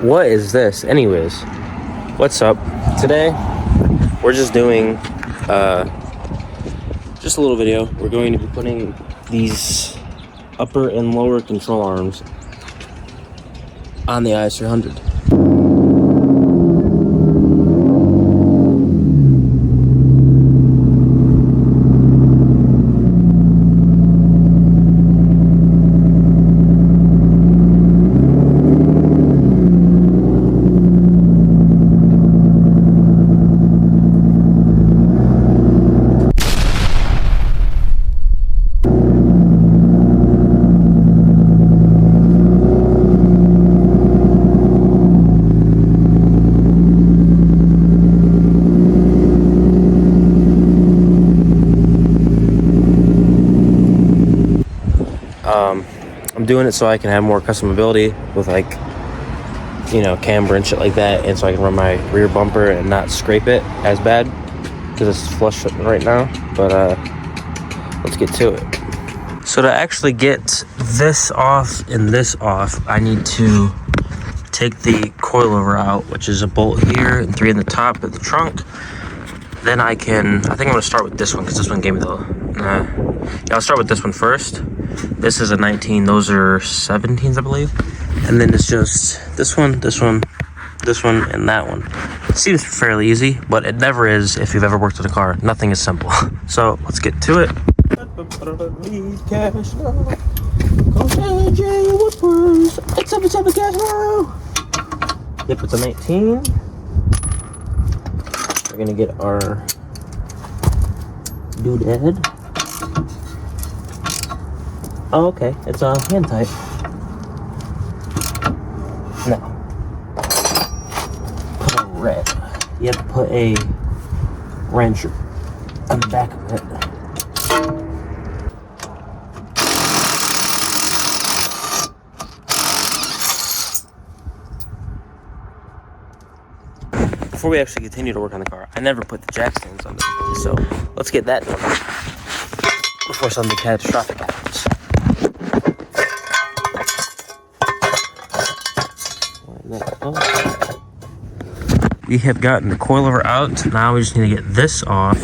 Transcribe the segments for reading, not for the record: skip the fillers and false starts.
What is this? Anyways, what's up? Today, we're just doing just a little video. We're going to be putting these upper and lower control arms on the IS300. I'm doing it so I can have more customability with, like, you know, camber and shit like that, and so I can run my rear bumper and not scrape it as bad because it's flush right now. But let's get to it. So to actually get this off and this off, I need to take the coilover out, which is a bolt here and 3 in the top of the trunk. Then I think I'm gonna start with this one because this one gave me the yeah, I'll start with this one first. This is a 19, those are 17s, I believe. And then it's just this one, this one, this one, and that one. It seems fairly easy, but it never is if you've ever worked with a car. Nothing is simple. So let's get to it. Yep, it's a 19. We're gonna get our doodad. Oh, okay, it's a hand type. No. Put a red. You have to put a wrench on the back of it. Before we actually continue to work on the car, I never put the jack stands on the, so let's get that done before something catastrophic happens. We have gotten the coilover out. Now we just need to get this off,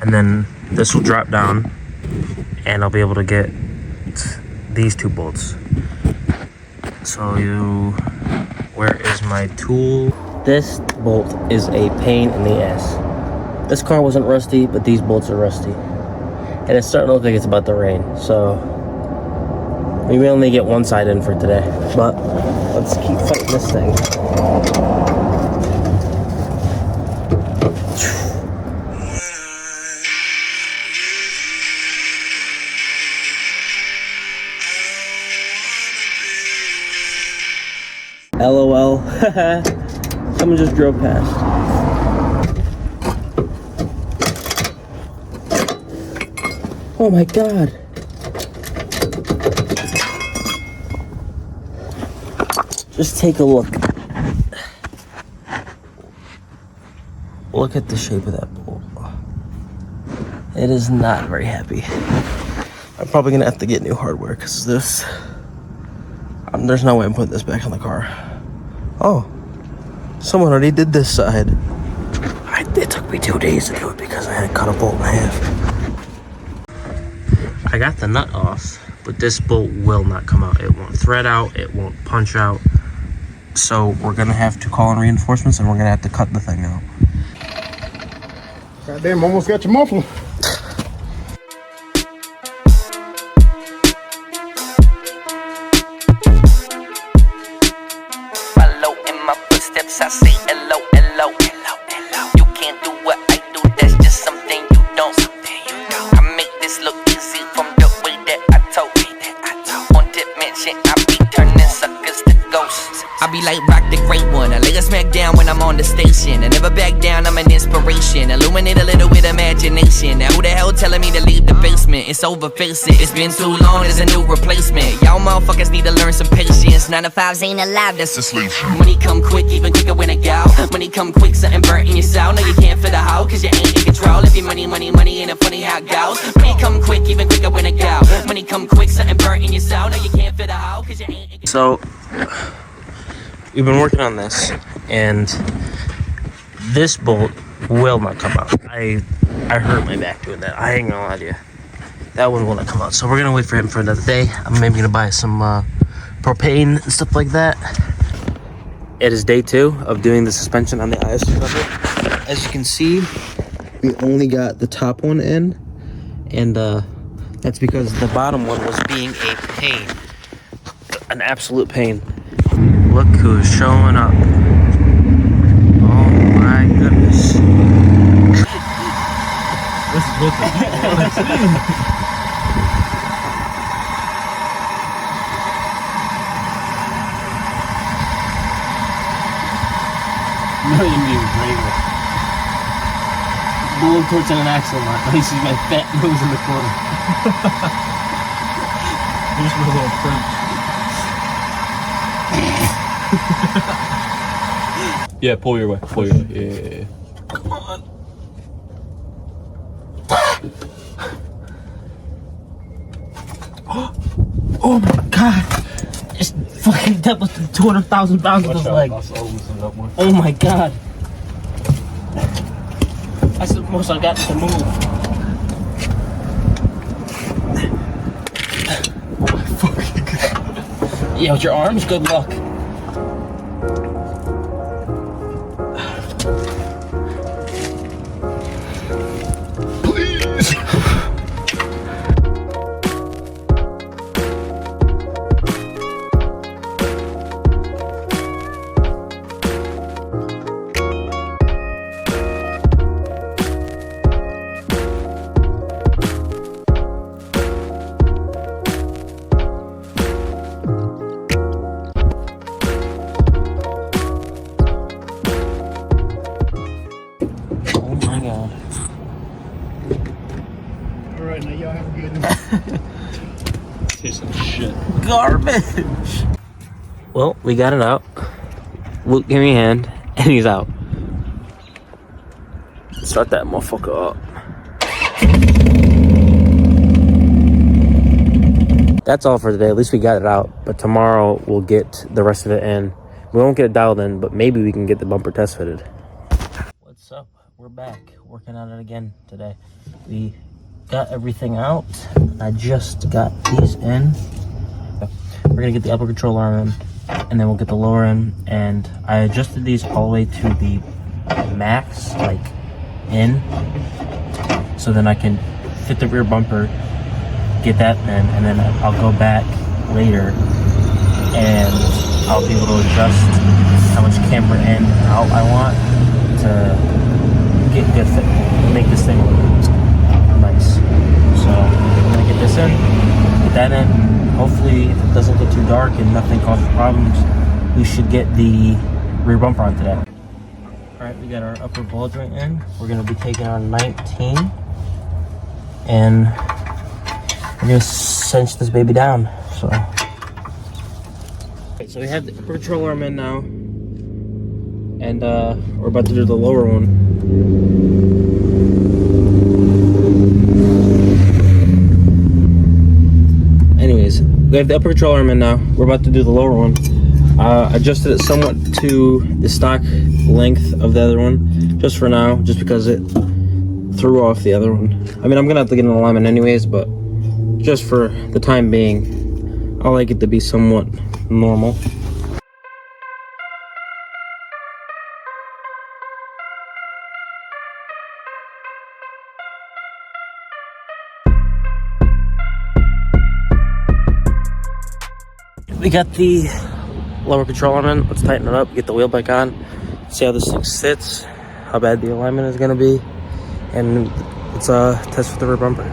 and then this will drop down, and I'll be able to get these 2 bolts. So where is my tool? This bolt is a pain in the ass. This car wasn't rusty, but these bolts are rusty. And it's starting to look like it's about to rain, so we may only get one side in for today. But let's keep fighting this thing. LOL. Someone just drove past. Oh my god. Just take a look. Look at the shape of that bolt. It is not very happy. I'm probably gonna have to get new hardware because this. There's no way I'm putting this back on the car. Oh, someone already did this side. It took me 2 days to do it because I had to cut a bolt in half. I got the nut off, but this bolt will not come out. It won't thread out, it won't punch out. So we're gonna have to call in reinforcements, and we're gonna have to cut the thing out. Goddamn, almost got your muffler. Follow in my footsteps, I say hello, hello, hello, hello. You can't do what I do, that's just something you don't. I make this look easy from the way that I told. On tip mention, I be turning suckers to ghosts. I be like Rock the Great One, I lay a smack down when I'm on the station. I never back down, I'm an inspiration. Illuminate a little with imagination. Now who the hell telling me to leave the basement? It's over, face it. It's been too long, there's a new replacement. Y'all motherfuckers need to learn some patience. 9 to 5s ain't allowed, that's a slave. Money come quick, even quicker when it go. Money come quick, something burnt in your soul. No, you can't fit a hoe, cause you ain't in control. If you money, ain't it funny how it goes? Money come quick, even quicker when it go. Money come quick, something burnt in your soul. No, you can't fit a hoe, cause you ain't in control. So we've been working on this, and this bolt will not come out. I hurt my back doing that. I ain't gonna lie to you. That one will not come out. So we're gonna wait for him for another day. I'm maybe gonna buy some propane and stuff like that. It is day 2 of doing the suspension on the IS300. As you can see, we only got the top one in, and that's because the bottom one was being a pain. An absolute pain. Look who's showing up. Oh my goodness. No, you mean braver. Blow towards an axle mark. At least my fat nose in the corner. Here's my little print. Yeah, pull your way. Pull your way. Yeah. Come on. Oh my god. It's fucking doubled to 200,000 pounds of his leg. Oh my god. That's the most I got to move. Oh my fucking god. Yeah, with your arms, good luck. Please. Alright, now y'all have a good night. Tastes like shit. Garbage. Well, we got it out. Luke gave me a hand, and he's out. Start that motherfucker up. That's all for today. At least we got it out. But tomorrow we'll get the rest of it in. We won't get it dialed in, but maybe we can get the bumper test fitted. What's up? We're back working on it again today. We got everything out. I just got these in. We're gonna get the upper control arm in, and then we'll get the lower in. And I adjusted these all the way to the max, like in, so then I can fit the rear bumper, get that in, and then I'll go back later and I'll be able to adjust how much camber in and out I want to get good fit, make this thing look nice. So I'm gonna get this in, get that in. Hopefully, if it doesn't get too dark and nothing causes problems, we should get the rear bumper on today. All right, we got our upper ball joint in. We're gonna be taking our 19 and we're gonna cinch this baby down. So, okay, so we have the upper control arm in now, and we're about to do the lower one. Anyways, we have the upper control arm in now. We're about to do the lower one. Adjusted it somewhat to the stock length of the other one, just for now, just because it threw off the other one. I mean, I'm gonna have to get an alignment anyways, but just for the time being, I like it to be somewhat normal. We got the lower control arm in. Let's tighten it up, get the wheel back on, see how this thing sits, how bad the alignment is gonna be, and let's test with the rear bumper.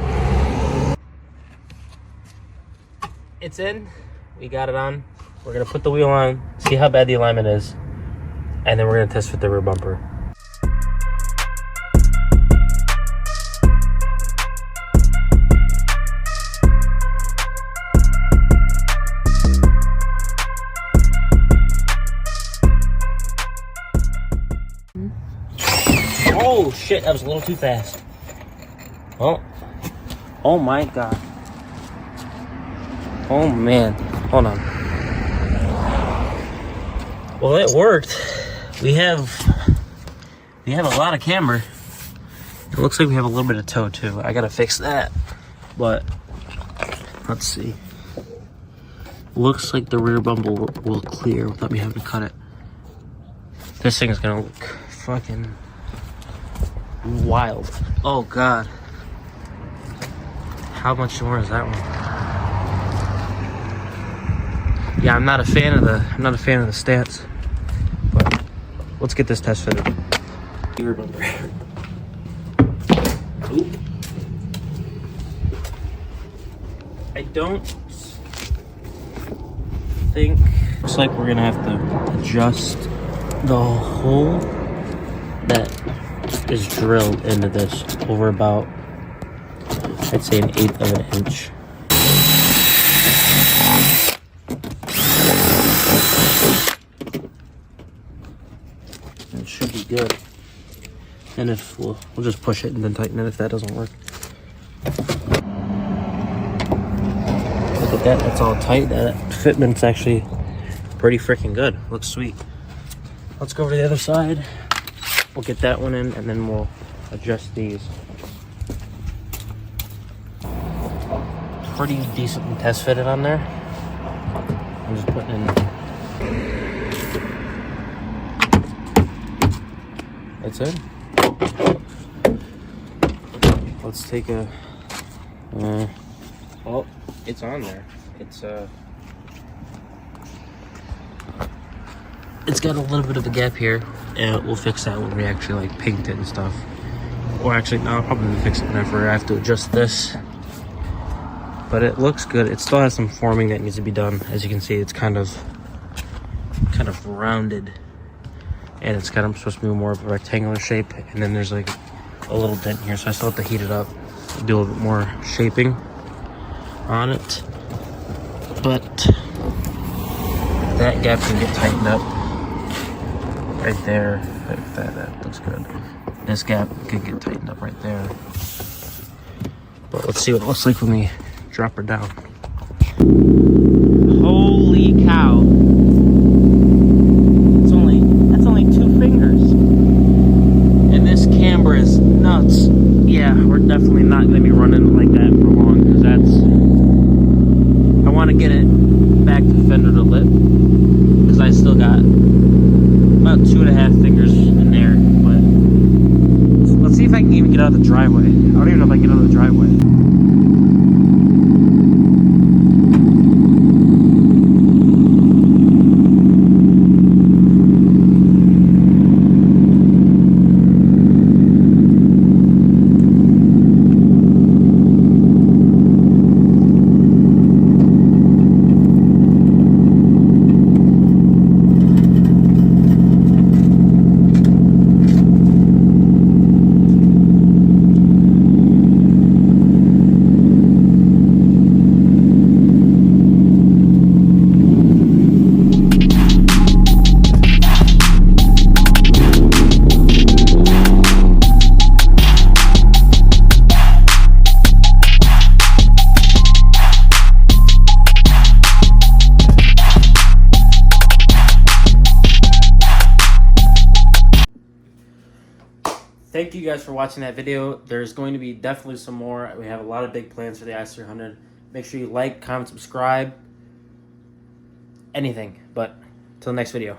It's in, we got it on. We're gonna put the wheel on, see how bad the alignment is, and then we're gonna test with the rear bumper. Oh shit, that was a little too fast. Oh my god. Oh man, hold on. Well, it worked. We have a lot of camber. It looks like we have a little bit of toe too. I gotta fix that. But let's see. Looks like the rear bumper will clear without me having to cut it. This thing is gonna look fucking wild. Oh god. How much more is that one? Yeah, I'm not a fan of the stance. But let's get this test fitted. Rear bumper. Oop. I don't think. Looks like we're gonna have to adjust the hole that is drilled into this over about, I'd say, 1/8 of an inch. It should be good. And if we'll just push it and then tighten it if that doesn't work. Look at that, that's all tight. That fitment's actually pretty freaking good. Looks sweet. Let's go over to the other side. We'll get that one in and then we'll adjust these. Pretty decently test fitted on there. I'm just putting in. That's it. Let's take a. Oh, it's on there. It's got a little bit of a gap here, and we'll fix that when we actually like paint it and stuff. Or actually, no, I'll probably fix it whenever I have to adjust this. But it looks good. It still has some forming that needs to be done. As you can see, it's kind of rounded, and it's kind of supposed to be more of a rectangular shape. And then there's like a little dent here, so I still have to heat it up, do a little bit more shaping on it. But that gap can get tightened up right there. That looks good. This gap could get tightened up right there. But let's see what it looks like when we drop her down. Holy cow. That's only 2 fingers. And this camber is nuts. Yeah, we're definitely not going to be running like that for long, because I want to get it back to fender to lip, because I still got about 2.5 fingers in there. But let's see if I can even get out of the driveway. I don't even know if I can get out of the driveway. Thank you guys for watching that video. There's going to be definitely some more. We have a lot of big plans for the IS300. Make sure you like, comment, subscribe, anything. But till next video.